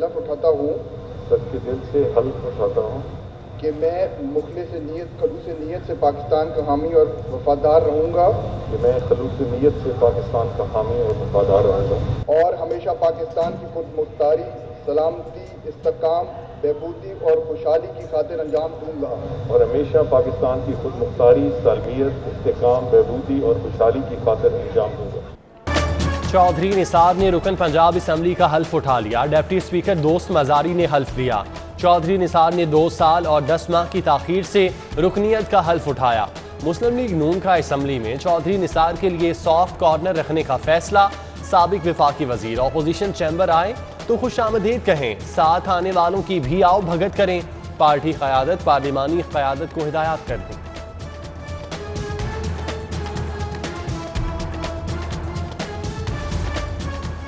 हलफ उठाता हूँ सच्चे दिल से हल्फ उठाता हूँ कि मैं मुखलिस नीयत खलूस नीयत से पाकिस्तान का हामी और वफादार रहूँगा कि मैं खलूस नीयत से पाकिस्तान का हामी और वफादार रहूँगा और हमेशा पाकिस्तान की खुद मुख्तारी, सलामती, इस्तेकाम, बहबूदी और खुशहाली की खातिर अंजाम दूंगा और हमेशा पाकिस्तान की खुद मुख्तारी, सालमियत, इस्तेकाम, बहबूदी और खुशहाली की खातिर अंजाम दूंगा। चौधरी निसार ने रुकन पंजाब असम्बली का हल्फ उठा लिया। डिप्टी स्पीकर दोस्त मजारी ने हल्फ लिया। चौधरी निसार ने 2 साल और 10 माह की ताखीर से रुकनीत का हल्फ उठाया। मुस्लिम लीग नून का असम्बली में चौधरी निसार के लिए सॉफ्ट कॉर्नर रखने का फैसला। साबिक विफाकी वजीर अपोजिशन चैम्बर आए तो खुशामदीद कहें, साथ आने वालों की भी आओ भगत करें। पार्टी क़यादत पार्लिमानी क़यादत को हिदायत कर दें।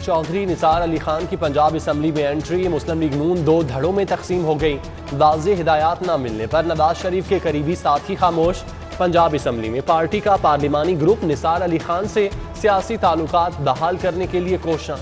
चौधरी निसार अली खान की पंजाब असम्बली में एंट्री। मुस्लिम लीग नून 2 धड़ों में तकसीम हो गई। वाज़ेह हिदायत न मिलने पर नवाज शरीफ के करीबी साथी खामोश। पंजाब असम्बली में पार्टी का पार्लिमानी ग्रुप निसार अली खान से सियासी ताल्लुकात बहाल करने के लिए कोशां।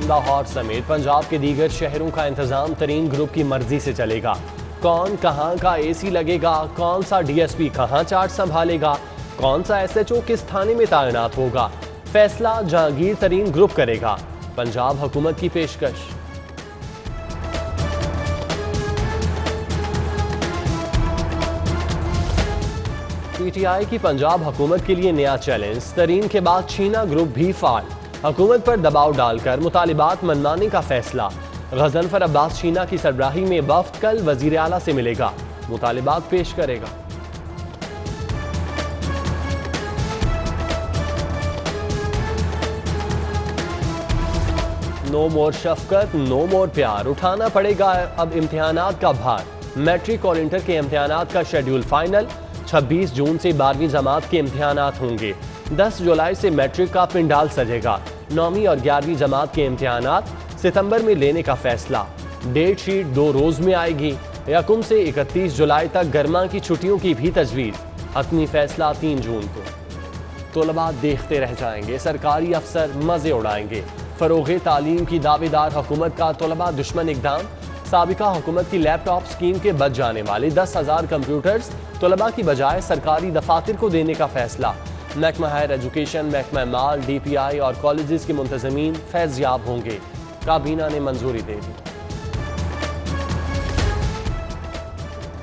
लाहौर समेत पंजाब के दीगर शहरों का इंतजाम तरीन ग्रुप की मर्जी से चलेगा। कौन कहां का एसी लगेगा, कौन सा डीएसपी कहां चार्ज संभालेगा, कौन सा एसएचओ किस थाने में तैनात होगा, फैसला जहांगीर तरीन ग्रुप करेगा। पंजाब हुकूमत की पेशकश। पीटीआई की पंजाब हुकूमत के लिए नया चैलेंज। तरीन के बाद छीना ग्रुप भी फाल। हुकूमत पर दबाव डालकर मुतालिबात मनवाने का फैसला। गजनफर अब्बास छीना की सरबराही में वफ्द कल वजीर आला से मिलेगा, मुतालिबात पेश करेगा। नो मोर शफकत, नो मोर प्यार। उठाना पड़ेगा अब इम्तिहानात का भार। मैट्रिक और इंटर के इम्तिहानात का शेड्यूल फाइनल। 26 जून से 12वीं जमात के इम्तिहानात होंगे। 10 जुलाई से मैट्रिक का पिंडाल सजेगा। 9वीं और 11वीं जमात के इम्तिहानात सितंबर में लेने का फैसला। डेट शीट 2 रोज में आएगी। 1 से 31 जुलाई तक गर्मा की छुट्टियों की भी तजवीज़। हतमी फैसला 3 जून को। तलबा देखते रह जाएंगे, सरकारी अफसर मजे उड़ाएंगे। फरोग़े तालीम की दावेदार हुकूमत का तलबा दुश्मन इक़दाम। साबिका हुकूमत की लैपटॉप स्कीम के बच जाने वाले 10,000 कंप्यूटर्स तलबा की बजाय सरकारी दफातर को देने का फैसला। महकमा हायर एजुकेशन, महकमा माल, DPI और कॉलेजेस के मुंतज़मीन फैज़याब होंगे। काबीना ने मंजूरी दे दी।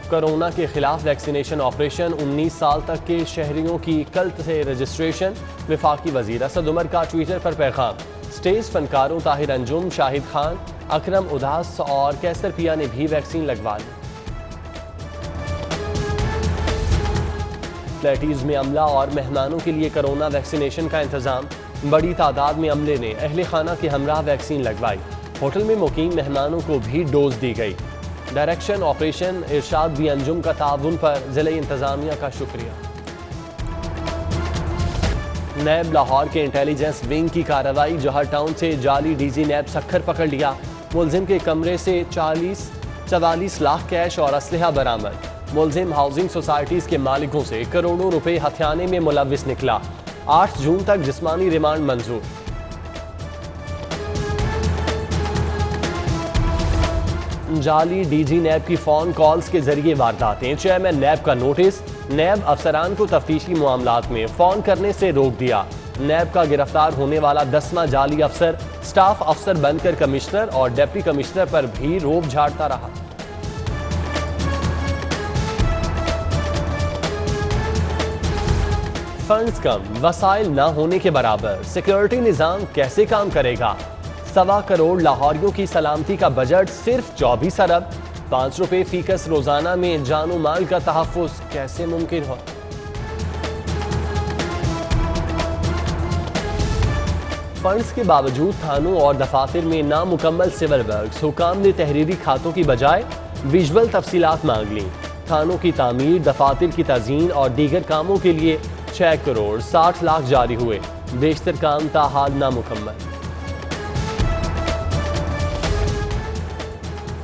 कोरोना के खिलाफ वैक्सीनेशन ऑपरेशन। 19 साल तक के शहरियों की कल से रजिस्ट्रेशन। वफाकी वजीर असद उमर का ट्विटर पर पैगाम। स्टेज फनकारों ताहिर अंजुम, शाहिद खान, अकरम उदास और कैसर पिया ने भी वैक्सीन लगवा ली। फ्लैटीज में अमला और मेहमानों के लिए कोरोना वैक्सीनेशन का इंतजाम। बड़ी तादाद में अमले ने अहले खाना के हमरा वैक्सीन लगवाई। होटल में मुकीम मेहमानों को भी डोज दी गई। डायरेक्शन ऑपरेशन इरशाद बी अंजुम का ताउन पर जिले इंतजामिया का शुक्रिया। नैब लाहौर के इंटेलिजेंस विंग की कार्रवाई। जौहर टाउन से जाली डीजी नैब सखर पकड़ लिया। मुलजिम के कमरे से 44 लाख कैश और असलहा बरामद। मुलजिम हाउसिंग सोसाइटीज के मालिकों से करोड़ों रुपए हथियाने में मुलविस निकला। 8 जून तक जिस्मानी रिमांड मंजूर। जाली डीजी नैब की फोन कॉल्स के जरिए वारदातें। चेयरमैन नैब का नोटिस। नैब अफसरान को तफ्तीशी मामलात में फोन करने से रोक दिया। नैब का गिरफ्तार होने वाला 10वां जाली अफसर स्टाफ अफसर बनकर कमिश्नर और डिप्टी कमिश्नर पर भी रोब झाड़ता रहा। फंड्स कम, वसाइल ना होने के बराबर। सिक्योरिटी निजाम कैसे काम करेगा? 1.25 करोड़ लाहौरियों की सलामती का बजट सिर्फ 24 अरब। 5 रुपए फीकस रोजाना में जानो माल का तहफ़्फ़ुज़ कैसे मुमकिन हो? फंड्स के बावजूद थानों और दफातर में नामुकम्मल सिविल वर्क्स। हुकाम ने तहरीरी खातों की बजाय विजुअल तफसीलात मांग ली। थानों की तामीर, दफातर की तज़ीन और दीगर कामों के लिए 6 करोड़ 60 लाख जारी हुए। बेशतर काम ताहाल नामुकम्मल।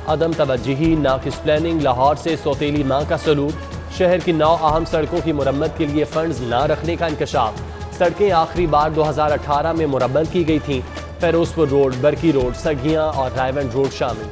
अदम तवज्जुही, नाकिस प्लानिंग। लाहौर से सौतेली माँ का सलूक। शहर की 9 अहम सड़कों की मुरम्मत के लिए फंड्स ना रखने का इंकशाफ। सड़कें आखिरी बार 2018 में मुरम्मत की गई थीं। फिरोजपुर रोड, बरकी रोड, सगियां और रायवंड रोड शामिल।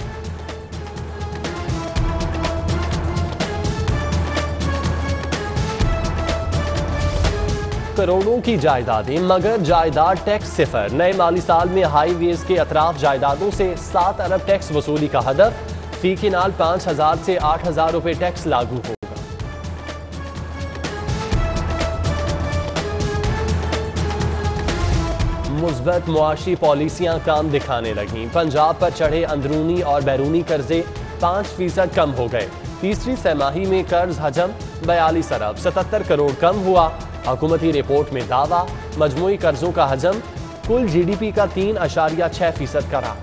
करोड़ों की जायदादें मगर जायदाद टैक्स सिफर। नए माली साल में हाईवेज के अतराफ जायदादों से 7 अरब टैक्स वसूली का हदफ। फी किनाल 5,000 से 8,000 रुपए टैक्स लागू होगा। मुस्बत मुआशी पॉलिसियां काम दिखाने लगी। पंजाब पर चढ़े अंदरूनी और बैरूनी कर्जे 5% कम हो गए। तीसरी छमाही में कर्ज हजम 42 अरब 77 करोड़ कम हुआ। हुकूमती रिपोर्ट में दावा, मजमूई कर्जों का हजम कुल GDP का 3.6% करा।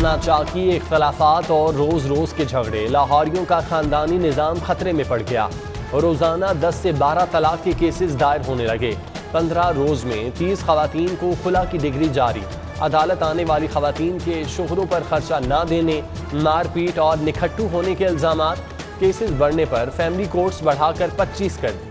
नाचाकी इख्तलाफात और रोज रोज के झगड़े, लाहौरियों का खानदानी निजाम खतरे में पड़ गया। रोजाना 10 से 12 तलाक के केसेस दायर होने लगे। 15 रोज में 30 खवातीन को खुला की डिग्री जारी। अदालत आने वाली खवातीन के शोहरों पर खर्चा न देने, मारपीट और निखट्टू होने के इल्जामात। केसेस बढ़ने पर फैमिली कोर्ट्स बढ़ाकर 25 कर दी।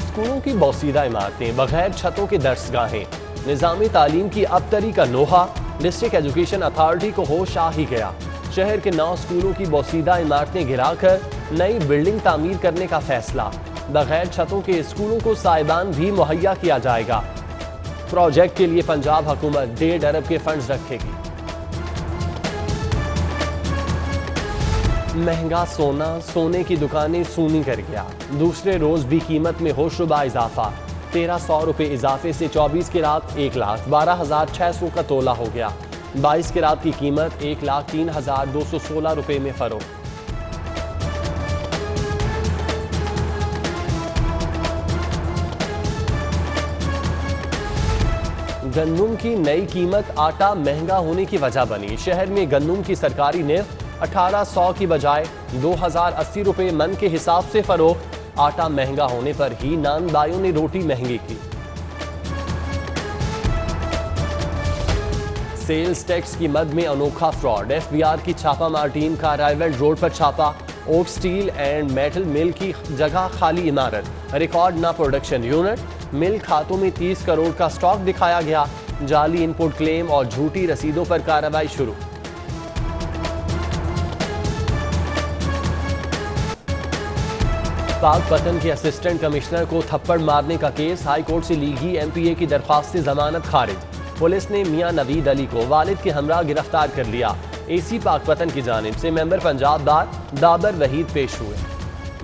स्कूलों की बोसीदा इमारतें, बगैर छतों के दर्सगाहें, निज़ामी तालीम की अबतरी का नोहा। डिस्ट्रिक्ट एजुकेशन अथॉरिटी को होश आ ही गया। शहर के 9 स्कूलों की बोसीदा इमारतें गिराकर नई बिल्डिंग तामीर करने का फैसला। बगैर छतों के स्कूलों को साइबान भी मुहैया किया जाएगा। प्रोजेक्ट के लिए पंजाब हुकूमत 1.5 अरब के फंड्स रखेगी। महंगा सोना, सोने की दुकानें सूनी कर गया। दूसरे रोज भी कीमत में होशरुबा इजाफा। 1300 रुपए इजाफे से 24 कैरात 1,12,600 का तोला हो गया। 22 कैरात की कीमत 1,03,216 रुपए में फरोख्त। गंदुम की नई कीमत आटा महंगा होने की वजह बनी। शहर में गंदुम की सरकारी निर्ख 1800 की बजाय 2,080 रुपए मन के हिसाब से फरोख्त। आटा महंगा होने पर ही नानबाइयों ने रोटी महंगी की। सेल्स टैक्स की मद में अनोखा फ्रॉड। FBR की छापामार टीम का रायवंड रोड पर छापा। ओक स्टील एंड मेटल मिल की जगह खाली इमारत, रिकॉर्ड ना प्रोडक्शन यूनिट। मिल खातों में 30 करोड़ का स्टॉक दिखाया गया। जाली इनपुट क्लेम और झूठी रसीदों पर कार्रवाई शुरू। पाकपतन के असिस्टेंट कमिश्नर को थप्पड़ मारने का केस, हाई कोर्ट से ली गई MPA की दरख्वास्त से जमानत खारिज। पुलिस ने मियां नवीद अली को वालिद के हमरा गिरफ्तार कर लिया। AC पाकपतन की जानिब से मेंबर पंजाब बार दाबर वहीद पेश हुए।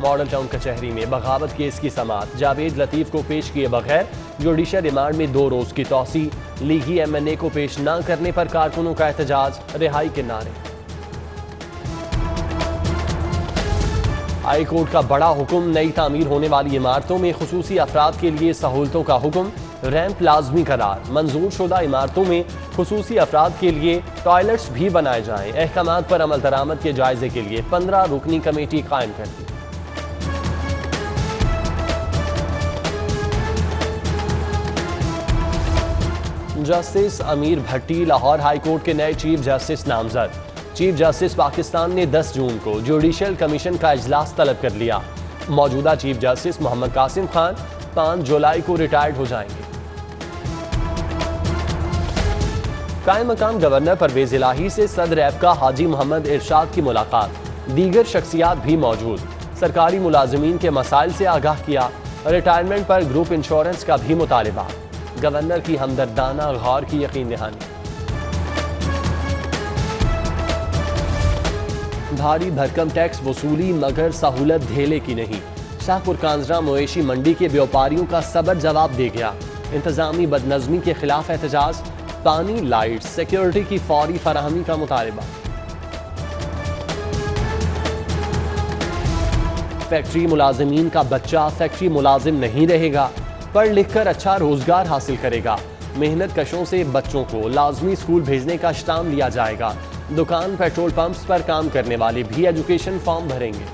मॉडल टाउन कचहरी में बगावत केस की समाअत, जावेद लतीफ को पेश किए बगैर जुडिशल रिमांड में 2 रोज की तौसी। लीगी MNA को पेश न करने पर कारकुनों का एहतजाज, रिहाई के नारे। हाई कोर्ट का बड़ा हुक्म, नई तामीर होने वाली इमारतों में खुसूसी अफराद के लिए सहूलतों का हुक्म। रैंप लाजमी करार, मंजूर शुदा इमारतों में खुसूसी अफराद के लिए टॉयलेट्स भी बनाए जाएं। अहकामात पर अमल दरामद के जायजे के लिए 15 रुकनी कमेटी कायम कर दी। जस्टिस अमीर भट्टी लाहौर हाई कोर्ट के नए चीफ जस्टिस नामजद। चीफ जस्टिस पाकिस्तान ने 10 जून को जुडिशल कमीशन का इजलास तलब कर लिया। मौजूदा चीफ जस्टिस मोहम्मद कासिम खान 5 जुलाई को रिटायर्ड हो जाएंगे। कायम मकाम गवर्नर परवेज इलाही से सदर ऐबका हाजी मोहम्मद इरशाद की मुलाकात। दीगर शख्सियात भी मौजूद। सरकारी मुलाजमीन के मसाइल से आगाह किया। रिटायरमेंट पर ग्रुप इंश्योरेंस का भी मुतालिबा। गवर्नर की हमदर्दाना गौर की यकीन दहानी। भारी भरकम टैक्स वसूली मगर सहूलत धेले की नहीं। शाहपुर कांजरा मवेशी मंडी के व्यापारियों का सबर जवाब दे गया। इंतजामी बदनजमी के खिलाफ एहतजाज। पानी, लाइट, सिक्योरिटी की फौरी फराहमी का मुतालबा। फैक्ट्री मुलाजिमीन का बच्चा फैक्ट्री मुलाजिम नहीं रहेगा, पढ़ लिख कर अच्छा रोजगार हासिल करेगा। मेहनत कशों से बच्चों को लाजमी स्कूल भेजने का स्टाम लिया जाएगा। दुकान, पेट्रोल पंप्स पर काम करने वाले भी एजुकेशन फॉर्म भरेंगे।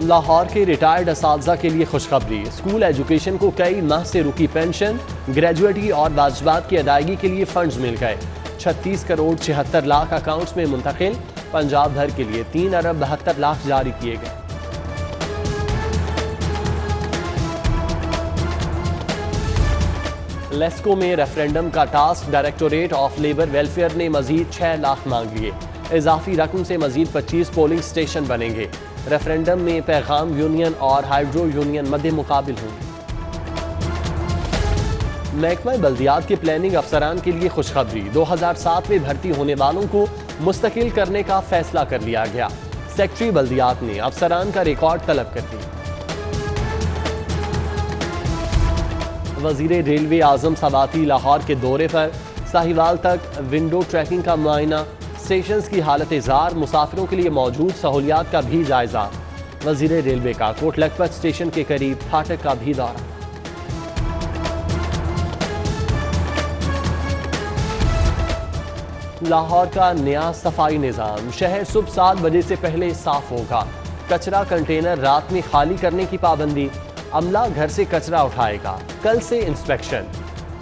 लाहौर के रिटायर्ड असातिज़ा के लिए खुशखबरी। स्कूल एजुकेशन को कई माह से रुकी पेंशन, ग्रेजुएटी और वाजिबात की अदायगी के लिए फंड्स मिल गए। 36 करोड़ 76 लाख अकाउंट्स में मुंतकिल। पंजाब भर के लिए 3 अरब 72 लाख जारी किए गए। लेस्को में रेफरेंडम का task, directorate of labour welfare ने मजीद 6 लाख मांग लिए। इजाफी रकम से मजीद 25 पोलिंग स्टेशन बनेंगे। रेफरेंडम में पैगाम यूनियन और हाइड्रो यूनियन मध्य मुकाबिल होंगे। महकमा बल्दियात के प्लानिंग अफसरान के लिए खुशखबरी। 2007 में भर्ती होने वालों को मुस्तकिल करने का फैसला कर लिया गया। सेक्रेटरी बल्दियात ने अफसरान का रिकॉर्ड तलब कर दिया। वजीर रेलवे आजम सबाती लाहौर के दौरे पर। साहिवाल तक विंडो ट्रैकिंग का मुआयना, स्टेशन की हालत जार, मुसाफिरों के लिए मौजूद सहूलियात का भी जायजा। वजीर रेलवे का कोट लखपत स्टेशन के करीब फाटक का भी दौरा। लाहौर का नया सफाई निज़ाम। शहर सुबह 7 बजे से पहले साफ होगा। कचरा कंटेनर रात में खाली करने की पाबंदी। अमला घर से कचरा उठाएगा। कल से inspection.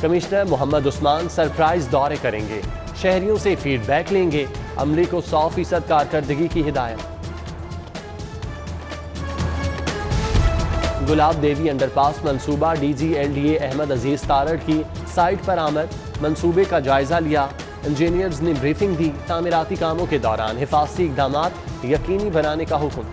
Commissioner Mohammad Usman surprise दौरे करेंगे। शहरियों से फीडबैक लेंगे। अमले को 100% कारकर्दगी की हिदायत। गुलाब देवी अंडरपास मंसूबा। DG/LDA अहमद अजीज तारड़ की साइट पर आमद। मंसूबे का जायजा लिया। इंजीनियर्स ने ब्रीफिंग दी। तामीराती कामों के दौरान हिफाजती इकदाम यकीनी बनाने का हुक्म।